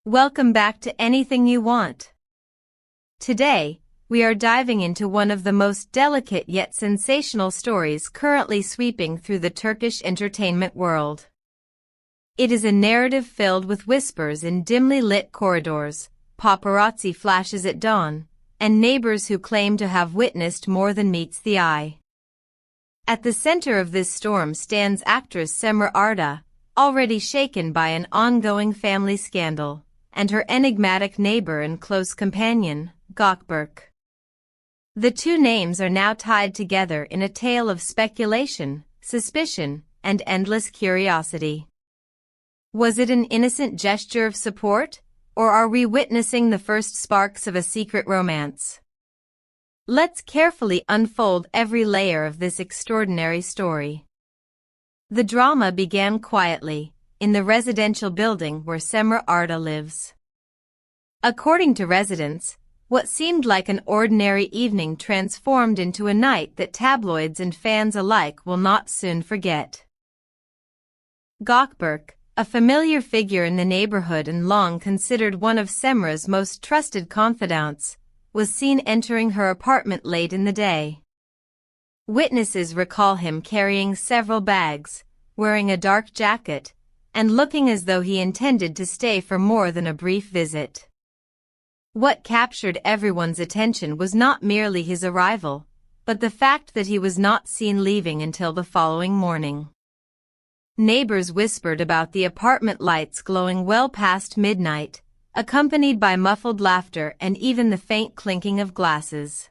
Welcome back to Anything You Want. Today, we are diving into one of the most delicate yet sensational stories currently sweeping through the Turkish entertainment world. It is a narrative filled with whispers in dimly lit corridors, paparazzi flashes at dawn, and neighbors who claim to have witnessed more than meets the eye. At the center of this storm stands actress Semra Arda, already shaken by an ongoing family scandal, and her enigmatic neighbor and close companion, Gökberk. The two names are now tied together in a tale of speculation, suspicion, and endless curiosity. Was it an innocent gesture of support, or are we witnessing the first sparks of a secret romance? Let's carefully unfold every layer of this extraordinary story. The drama began quietly, in the residential building where Semra Arda lives. According to residents, what seemed like an ordinary evening transformed into a night that tabloids and fans alike will not soon forget. Gökberk, a familiar figure in the neighborhood and long considered one of Semra's most trusted confidants, was seen entering her apartment late in the day. Witnesses recall him carrying several bags, wearing a dark jacket, and looking as though he intended to stay for more than a brief visit. What captured everyone's attention was not merely his arrival, but the fact that he was not seen leaving until the following morning. Neighbors whispered about the apartment lights glowing well past midnight, accompanied by muffled laughter and even the faint clinking of glasses.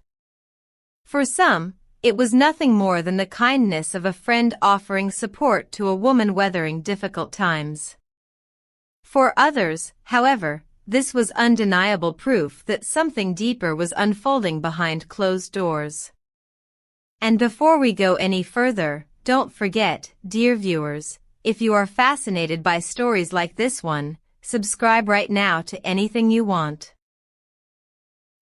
For some, it was nothing more than the kindness of a friend offering support to a woman weathering difficult times. For others, however, this was undeniable proof that something deeper was unfolding behind closed doors. And before we go any further, don't forget, dear viewers, if you are fascinated by stories like this one, subscribe right now to Anything You Want.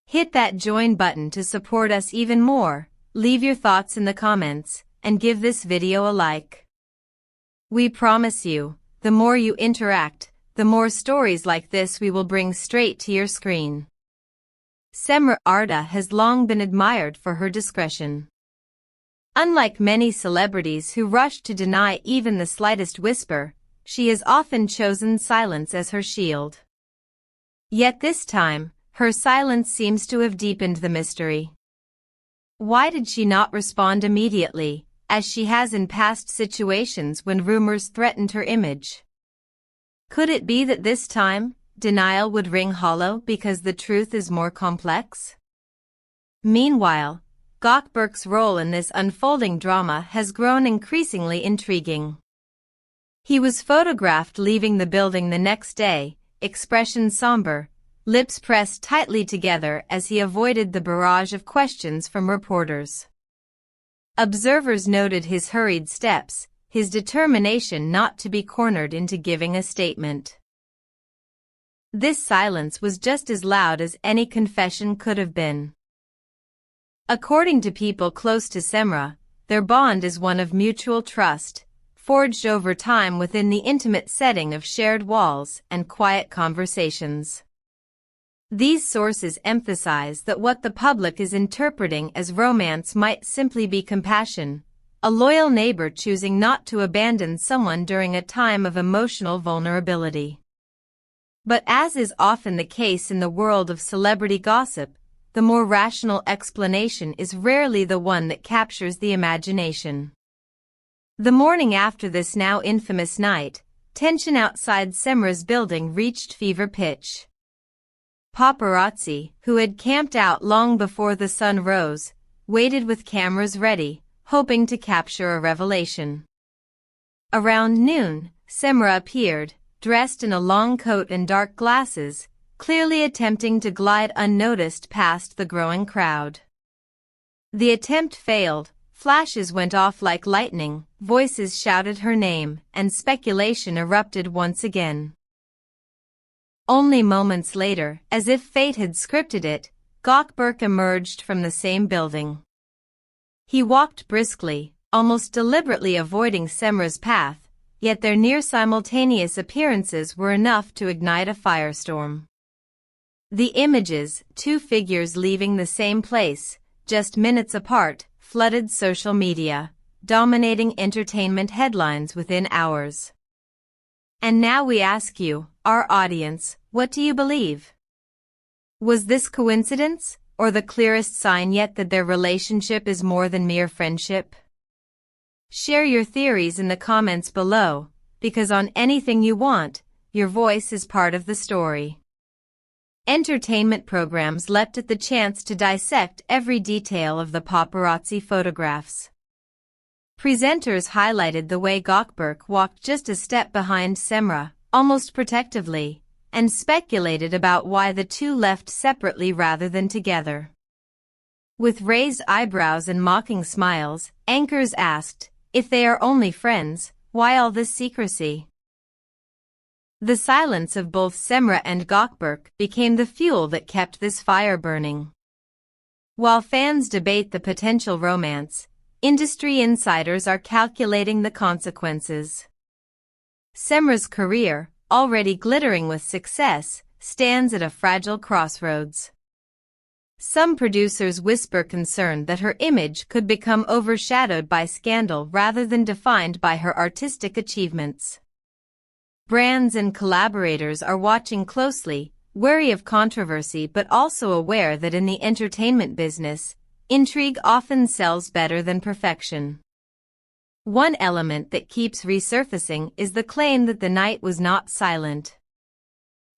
Hit that join button to support us even more, leave your thoughts in the comments, and give this video a like. We promise you, the more you interact, the more stories like this we will bring straight to your screen. Semra Arda has long been admired for her discretion. Unlike many celebrities who rush to deny even the slightest whisper, she has often chosen silence as her shield. Yet this time, her silence seems to have deepened the mystery. Why did she not respond immediately, as she has in past situations when rumors threatened her image? Could it be that this time, denial would ring hollow because the truth is more complex? Meanwhile, Gökberk's role in this unfolding drama has grown increasingly intriguing. He was photographed leaving the building the next day, expression somber, lips pressed tightly together as he avoided the barrage of questions from reporters. Observers noted his hurried steps, his determination not to be cornered into giving a statement. This silence was just as loud as any confession could have been. According to people close to Semra, their bond is one of mutual trust, forged over time within the intimate setting of shared walls and quiet conversations. These sources emphasize that what the public is interpreting as romance might simply be compassion, a loyal neighbor choosing not to abandon someone during a time of emotional vulnerability. But as is often the case in the world of celebrity gossip, the more rational explanation is rarely the one that captures the imagination. The morning after this now infamous night, tension outside Semra's building reached fever pitch. Paparazzi, who had camped out long before the sun rose, waited with cameras ready, hoping to capture a revelation. Around noon, Semra appeared, dressed in a long coat and dark glasses, clearly attempting to glide unnoticed past the growing crowd. The attempt failed, flashes went off like lightning, voices shouted her name, and speculation erupted once again. Only moments later, as if fate had scripted it, Gökberk emerged from the same building. He walked briskly, almost deliberately avoiding Semra's path, yet their near-simultaneous appearances were enough to ignite a firestorm. The images, two figures leaving the same place, just minutes apart, flooded social media, dominating entertainment headlines within hours. And now we ask you, our audience, what do you believe? Was this coincidence, or the clearest sign yet that their relationship is more than mere friendship? Share your theories in the comments below, because on Anything You Want, your voice is part of the story. Entertainment programs leapt at the chance to dissect every detail of the paparazzi photographs. Presenters highlighted the way Gökberk walked just a step behind Semra, almost protectively, and speculated about why the two left separately rather than together. With raised eyebrows and mocking smiles, anchors asked, if they are only friends, why all this secrecy? The silence of both Semra and Gökberk became the fuel that kept this fire burning. While fans debate the potential romance, industry insiders are calculating the consequences. Semra's career, already glittering with success, stands at a fragile crossroads. Some producers whisper concern that her image could become overshadowed by scandal rather than defined by her artistic achievements. Brands and collaborators are watching closely, wary of controversy but also aware that in the entertainment business, intrigue often sells better than perfection. One element that keeps resurfacing is the claim that the night was not silent.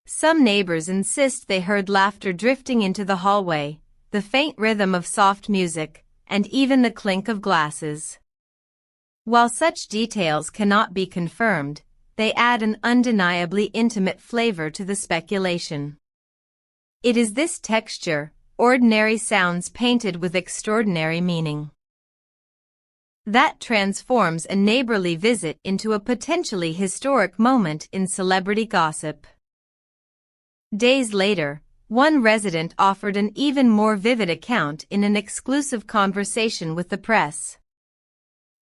Some neighbors insist they heard laughter drifting into the hallway, the faint rhythm of soft music, and even the clink of glasses. While such details cannot be confirmed, they add an undeniably intimate flavor to the speculation. It is this texture, ordinary sounds painted with extraordinary meaning, that transforms a neighborly visit into a potentially historic moment in celebrity gossip. Days later, one resident offered an even more vivid account in an exclusive conversation with the press.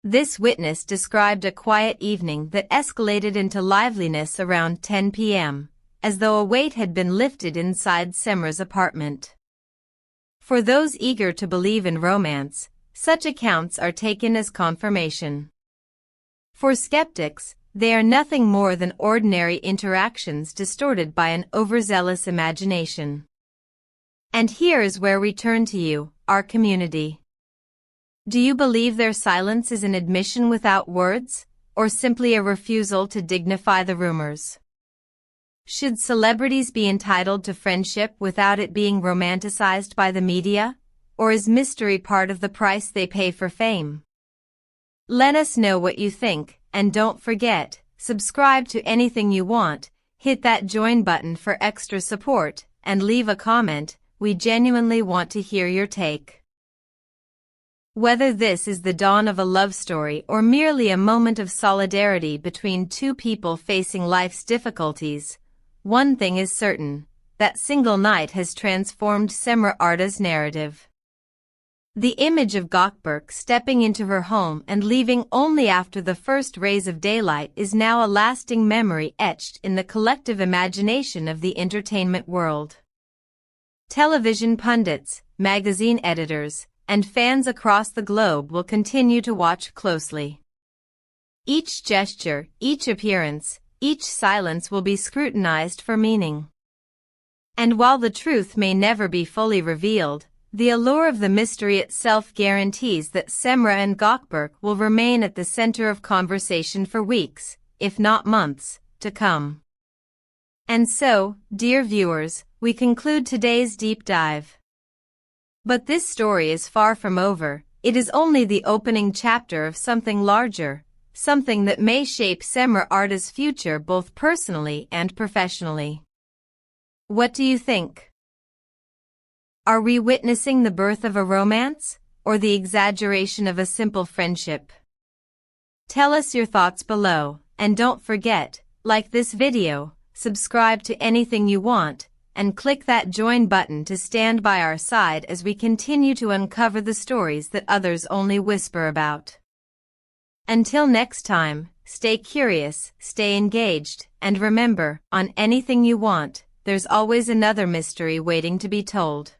This witness described a quiet evening that escalated into liveliness around 10 p.m., as though a weight had been lifted inside Semra's apartment. For those eager to believe in romance, such accounts are taken as confirmation. For skeptics, they are nothing more than ordinary interactions distorted by an overzealous imagination. And here is where we turn to you, our community. Do you believe their silence is an admission without words, or simply a refusal to dignify the rumors? Should celebrities be entitled to friendship without it being romanticized by the media, or is mystery part of the price they pay for fame? Let us know what you think, and don't forget, subscribe to Anything You Want, hit that join button for extra support, and leave a comment. We genuinely want to hear your take. Whether this is the dawn of a love story or merely a moment of solidarity between two people facing life's difficulties, one thing is certain, that single night has transformed Semra Arda''s narrative. The image of Gökberk stepping into her home and leaving only after the first rays of daylight is now a lasting memory etched in the collective imagination of the entertainment world. Television pundits, magazine editors, and fans across the globe will continue to watch closely. Each gesture, each appearance, each silence will be scrutinized for meaning. And while the truth may never be fully revealed, the allure of the mystery itself guarantees that Semra and Gökberk will remain at the center of conversation for weeks, if not months, to come. And so, dear viewers, we conclude today's deep dive. But this story is far from over. It is only the opening chapter of something larger, something that may shape Semra Arda''s future both personally and professionally. What do you think? Are we witnessing the birth of a romance, or the exaggeration of a simple friendship? Tell us your thoughts below, and don't forget, like this video, subscribe to Anything You Want, and click that join button to stand by our side as we continue to uncover the stories that others only whisper about. Until next time, stay curious, stay engaged, and remember, on anything you want, there's always another mystery waiting to be told.